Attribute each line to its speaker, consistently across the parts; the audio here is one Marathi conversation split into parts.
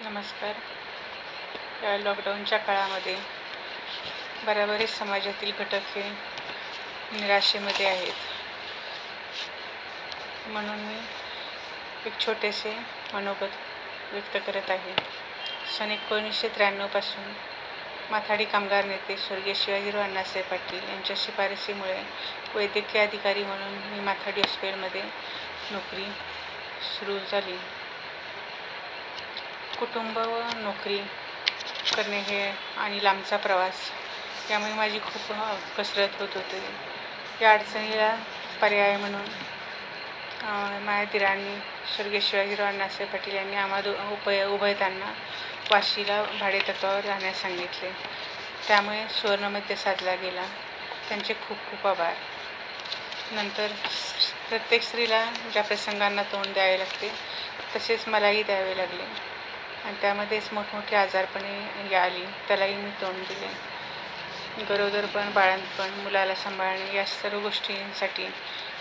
Speaker 1: नमस्कार. या लॉकडाऊनच्या काळामध्ये बरेच समाजातील घटक हे निराशेमध्ये आहेत. म्हणून मी एक छोटेसे मनोगत व्यक्त करत आहे. सन 1993 पासून माथाडी कामगार नेते स्वर्गीय शिवाजीराव अण्णासाहेब पाटील यांच्या शिफारसीमुळे वैद्यकीय अधिकारी म्हणून मी माथाडी हॉस्पिटलमध्ये नोकरी सुरू झाली. कुटुंब व नोकरी करणे हे आणि लांबचा प्रवास यामुळे माझी खूप कसरत होत होती. या अडचणीला पर्याय म्हणून माझ्या दिरांनी स्वर्गीय शिवाजीराव अण्णासाहेब पाटील यांनी आम्हा उभयतांना वाशीला भाडेतत्त्वावर राहण्यास सांगितले. त्यामुळे सुवर्णमध्य साधला गेला. त्यांचे खूप खूप आभार. नंतर प्रत्येक स्त्रीला ज्या प्रसंगांना तोंड द्यावे लागते तसेच मलाही द्यावे लागले आणि त्यामध्येच मोठमोठी आजारपणे आली, त्यालाही मी तोंड दिले. गरोदरपण, बाळंतपण, मुलाला सांभाळणे या सर्व गोष्टींसाठी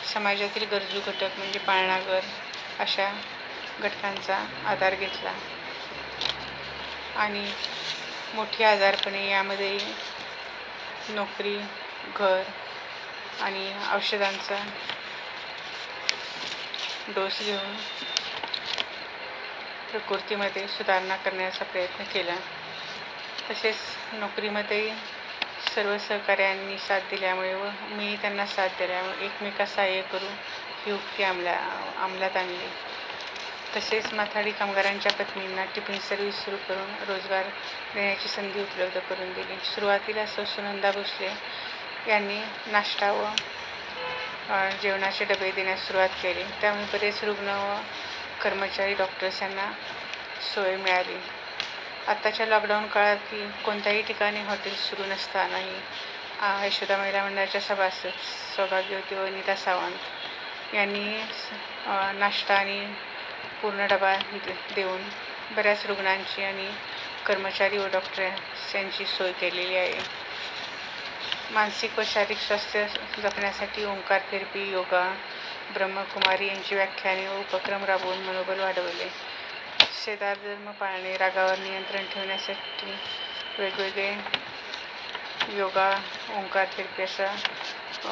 Speaker 1: समाजातील गरजू घटक म्हणजे पाळणा घर अशा घटकांचा आधार घेतला आणि मोठी आजारपणे यामध्ये नोकरी, घर आणि औषधांचा डोस घेऊन प्रकृतीमध्ये सुधारणा करण्याचा प्रयत्न केला. तसेच नोकरीमध्ये सर्व सहकार्यांनी साथ दिल्यामुळे व मी त्यांना साथ दिल्यामुळे एकमेकास सहाय्य करून ही युक्ती अंमलात आणली. तसेच माथाडी कामगारांच्या पत्नींना टिफिन सर्व्हिस सुरू करून रोजगार देण्याची संधी उपलब्ध करून दिली. सुरुवातीला सुनंदा भोसले यांनी नाश्ता व जेवणाचे डबे देण्यास सुरुवात केली. त्यामुळे बरेच रुग्ण व कर्मचारी, डॉक्टर्स यांना सोय मिळाली. आत्ताच्या लॉकडाऊन काळात कोणत्याही ठिकाणी हॉटेल सुरू नसतानाही यशोदा महिला मंडळाच्या सभासद सौभाग्यवती व नीता सावंत यांनी नाश्ता आणि पूर्ण डबा देऊन बऱ्याच रुग्णांची आणि कर्मचारी व डॉक्टर्स यांची सोय केलेली आहे. मानसिक व शारीरिक स्वास्थ्य जपण्यासाठी ओंकार थेरपी, योगा, ब्रह्मकुमारी यांची व्याख्याने व उपक्रम राबवून मनोबल वाढवले. शेजार धर्म पाळणे, रागावर नियंत्रण ठेवण्यासाठी वेगवेगळे योगा, ओंकार थेरपी असा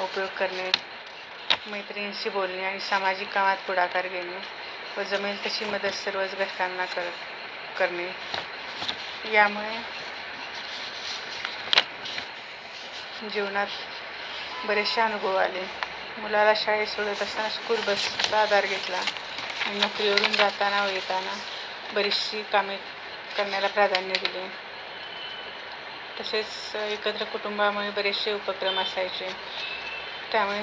Speaker 1: उपयोग करणे, मैत्रिणींशी बोलणे आणि सामाजिक कामात पुढाकार घेणे व जमेल तशी मदत सर्वच घटकांना करणे. यामुळे जीवनात बरेचसे अनुभव आले. मुलाला शाळेत सोडत असताना स्कूल बसचा आधार घेतला आणि नोकरीवरून जाताना व येताना बरीचशी कामे करण्याला प्राधान्य दिले. तसेच एकत्र कुटुंबामुळे बरेचसे उपक्रम असायचे. त्यामुळे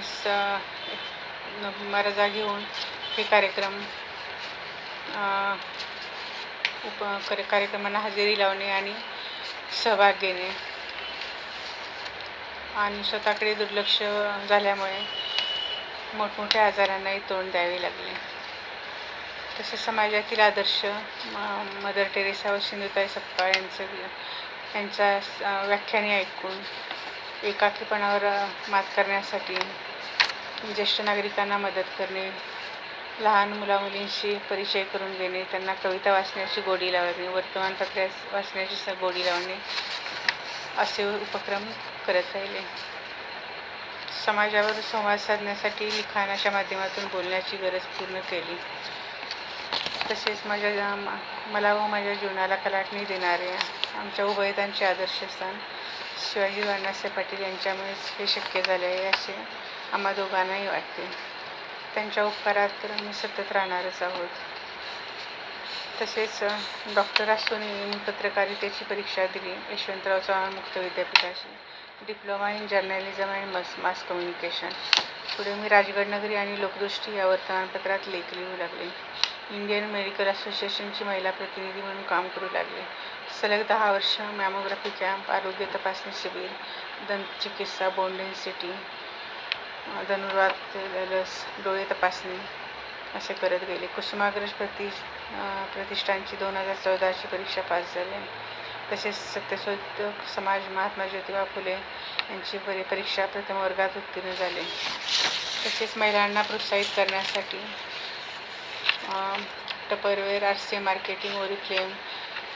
Speaker 1: रजा घेऊन हे कार्यक्रमांना हजेरी लावणे आणि सहभाग घेणे आणि स्वतःकडे दुर्लक्ष झाल्यामुळे मोठमोठ्या आजारांनाही तोंड द्यावे लागले. तसेच समाजातील आदर्श मदर टेरेसा व सिंधुताई सपकाळ यांच्या व्याख्याने ऐकून एकाकीपणावर मात करण्यासाठी ज्येष्ठ नागरिकांना मदत करणे, लहान मुलामुलींशी परिचय करून देणे, त्यांना कविता वाचण्याची गोडी लावणे, वर्तमानपत्रे वाचण्याची गोडी लावणे असे उपक्रम करत राहिले. समाजावर संवाद साधण्यासाठी लिखाणाच्या माध्यमातून बोलण्याची गरज पूर्ण केली. तसेच मला व माझ्या जीवनाला कलाटणी देणारे आमच्या उभयतांचे आदर्शस्थान शिवाजीराव अण्णासाहेब पाटील यांच्यामुळेच हे शक्य झाले आहे असे आम्हा दोघांनाही वाटते. त्यांच्या उपकारात तर आम्ही सतत राहणारच आहोत. तसेच डॉक्टर असूनही मी पत्रकारितेची परीक्षा दिली यशवंतराव चव्हाण मुक्त विद्यापीठाची, diploma in journalism and mass communication. पुढे मी राजगडनगरी आणि लोकदृष्टी या वर्तमानपत्रात लेख लिहू लागले. इंडियन मेडिकल असोसिएशनची महिला प्रतिनिधी म्हणून काम करू लागले. सलग 10 वर्ष मॅमोग्राफी कॅम्प, आरोग्य तपासणी शिबिर, दंतचिकित्सा, बोन डेन्सिटी, धनुर्वात लस, डोळे तपासणी असे करत गेले. कुसुमाग्रज प्रतिष्ठानची 2014ची परीक्षा पास झाली. तसेच सत्यशोधक समाज महात्मा ज्योतिबा फुले यांची परीक्षा प्रथम वर्गात उत्तीर्ण झाले. तसेच महिलांना प्रोत्साहित करण्यासाठी टपरवेअर, आरसी मार्केटिंग, ओरिफ्लेम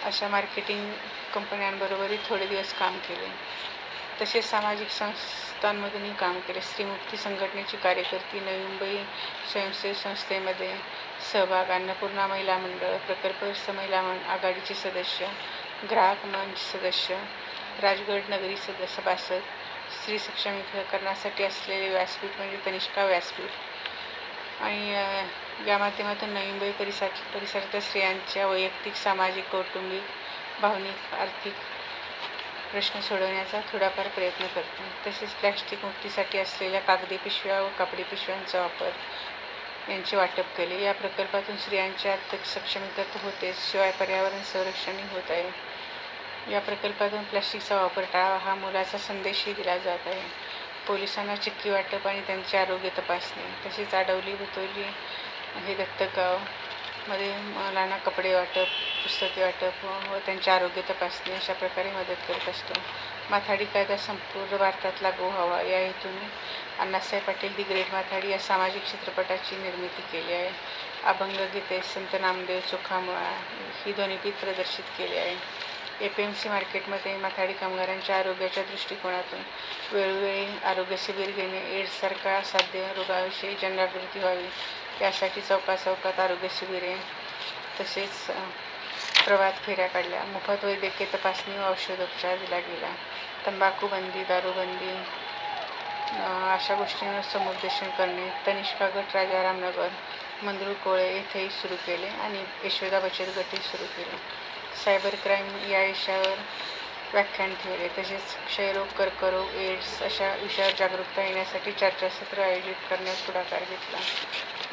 Speaker 1: अशा मार्केटिंग कंपन्यांबरोबरही थोडे दिवस काम केले. तसेच सामाजिक संस्थांमधूनही काम केले. स्त्रीमुक्ती संघटनेची कार्यकर्ती, नवी मुंबई स्वयंसेवी संस्थेमध्ये सहभाग, अन्नपूर्णा महिला मंडळ, प्रकल्पग्रस्त महिला आघाडीचे सदस्य, ग्राहक मंच सदस्य, राजगड नगरी सभासद, स्त्री सक्षमीकरणासाठी असलेले व्यासपीठ म्हणजे तनिष्का व्यासपीठ. आणि या माध्यमातून नवी मुंबई परिसरातील स्त्रियांच्या वैयक्तिक, सामाजिक, कौटुंबिक, भावनिक, आर्थिक प्रश्न सोडवण्याचा थोडाफार प्रयत्न करतो. तसेच प्लॅस्टिक मुक्तीसाठी असलेल्या कागदी पिशव्या व कापडी पिशव्यांचा वापर यांचे वाटप केले. या प्रकल्पातून स्त्रियांचे आर्थिक सक्षमीकरण होतेच, शिवाय पर्यावरण संरक्षणही होत आहे. या प्रकल्पातून प्लॅस्टिकचा वापर टाळावा हा मोलाचा संदेशही दिला जात आहे. पोलिसांना चिक्की वाटप आणि त्यांचे आरोग्य तपासणी. तसेच आडवली बुतोली हे दत्तक गाव मध्ये मुलांना कपडे वाटप, पुस्तके वाटप व त्यांचे आरोग्य तपासणी अशा प्रकारे मदत करत असतो. माथाडी कायदा संपूर्ण भारतात लागू व्हावा या हेतूने अण्णासाहेब पाटील दी ग्रेट माथाडी या सामाजिक चित्रपटाची निर्मिती केली आहे. अभंग गीते, संत नामदेव, चोखामुळा ही ध्वनिफीत प्रदर्शित केली आहे. APMC मार्केटमध्ये माथाडी कामगारांच्या आरोग्याच्या दृष्टिकोनातून वेळोवेळी आरोग्य शिबिर घेणे, एड्ससारखा साध्य रोगाविषयी जनजागृती व्हावी यासाठी चौकाचौकात आरोग्य शिबिरे तसेच प्रभात फेऱ्या काढल्या. मोफत वैद्यकीय तपासणी व औषधोपचार दिला गेला. तंबाखूबंदी, दारूबंदी अशा गोष्टींवर समुपदेशन करणे तनिष्का गट राजारामनगर, मंगरुळकोळे येथेही सुरू केले आणि यशोदा बचत गटही सुरू केले. सायबर क्राईम या विषयावर व्याख्यान ठेवले. तसेच क्षयरोग, कर्करोग, एड्स अशा विषयावर जागरूकता येण्यासाठी चर्चासत्र आयोजित करण्यास पुढाकार घेतला.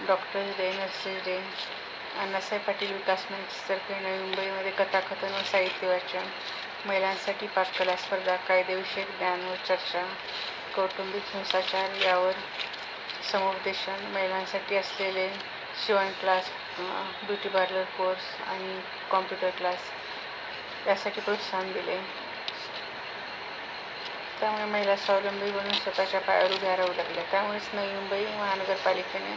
Speaker 1: Doctors day, nurses day, Annasaheb Patil विकास मंचतर्फे नवी मुंबईमध्ये कथाकथन व साहित्य वाचन, महिलांसाठी पाककला स्पर्धा, कायदेविषयक ज्ञान व चर्चा, कौटुंबिक हिंसाचार यावर समुपदेशन, महिलांसाठी असलेले शिवण क्लास, ब्युटी पार्लर कोर्स आणि कॉम्प्युटर क्लास यासाठी प्रोत्साहन दिले. त्यामुळे महिला स्वावलंबी बनून स्वतःच्या पायावर उभ्या राहू लागल्या. त्यामुळेच नवी मुंबई महानगरपालिकेने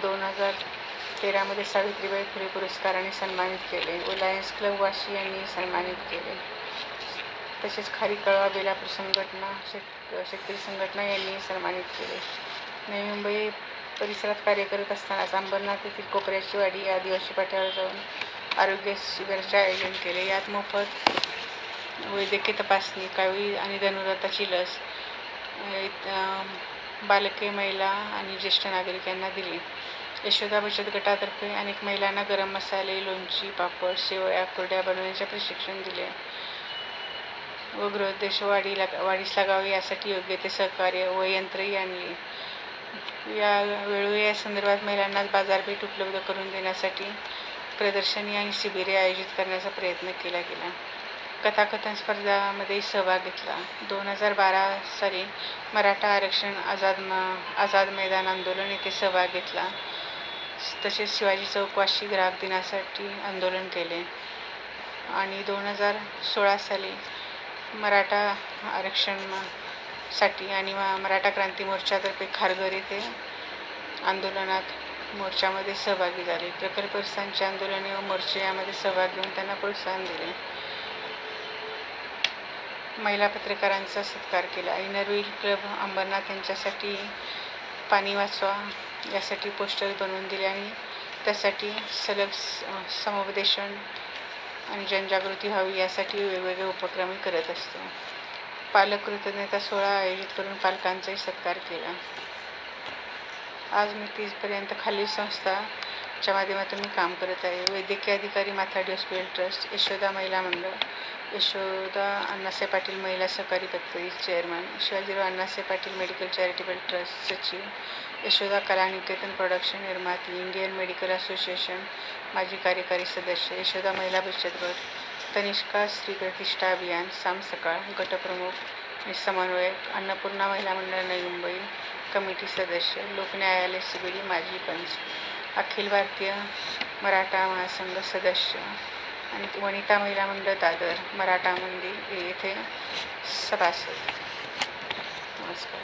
Speaker 1: 2013 सावित्रीबाई फुले पुरस्काराने सन्मानित केले व लायन्स क्लब वाशी यांनी सन्मानित केले. तसेच खारी कळवा बेलापूर संघटना, शेतकरी संघटना यांनी सन्मानित केले. नवी मुंबई परिसरात कार्य करत असतानाच अंबरनाथ येथील कोपऱ्याची वाडी या आदिवासी पाट्यावर जाऊन आरोग्य शिबिराचे आयोजन केले. यात मोफत वैद्यकीय तपासणी, कावीळ आणि धनुर्वाताची लस बालके, महिला आणि ज्येष्ठ नागरिक यांना दिली. यशोदा बचत गटातर्फे अनेक महिलांना गरम मसाले, लोणची, पापड, शेवया, कुरड्या बनवण्याचे प्रशिक्षण दिले व गृहोद्देश वाढीस लागावे यासाठी योग्य ते सहकार्य व यंत्रही आणली. या वेळोवेळी या संदर्भात महिलांना बाजारपेठ उपलब्ध करून देण्यासाठी प्रदर्शनी आणि शिबिरे आयोजित करण्याचा प्रयत्न केला गेला. कथाकथन स्पर्धांमध्ये सहभाग घेतला. 2012 साली मराठा आरक्षण आझाद मैदान आंदोलन येथे सहभाग घेतला. तसेच शिवाजी चौक वाशी ग्राहक दिनासाठी आंदोलन केले आणि 2016 साली मराठा आरक्षणासाठी आणि मराठा क्रांती मोर्चातर्फे खारघर येथे आंदोलनात मोर्चामध्ये सहभागी झाले. प्रकल्पग्रस्तांचे आंदोलने व मोर्चे यामध्ये सहभाग घेऊन त्यांना प्रोत्साहन दिले. महिला पत्रकारांचा सत्कार केला. इनरव्हील क्लब अंबरनाथ यांच्यासाठी पाणी वाचवा यासाठी पोस्टर बनवून दिले आणि त्यासाठी सलग समुपदेशन आणि जनजागृती व्हावी यासाठी वेगवेगळे उपक्रम करत असतो. पालक कृतज्ञता सोहळा आयोजित करून पालकांचाही सत्कार केला. आज मी 30 पर्यंत खालील संस्थाच्या माध्यमातून मी काम करत आहे. वैद्यकीय अधिकारी माथाडी हॉस्पिटल ट्रस्ट, यशोदा महिला मंडळ, यशोदा अण्णासाहेब पाटील महिला सहकारी पतपेढी chairman, Shivajirao Annasaheb Patil medical charitable trust सचिव, यशोदा कलानिकेतन प्रोडक्शन निर्माती, इंडियन मेडिकल असोसिएशन माजी कार्यकारी सदस्य, यशोदा महिला बचत गट, तनिष्का स्त्री प्रतिष्ठा अभियान साम सकाळ गटप्रमुख आणि समन्वयक, अन्नपूर्णा महिला मंडळ नवी मुंबई कमिटी सदस्य, लोकन्यायालय शिबिरी माजी पंच, अखिल भारतीय मराठा महासंघ सदस्य आणि वनिता महिला मंडळ दादर मराठा मंदिर येथे सभासद. नमस्कार.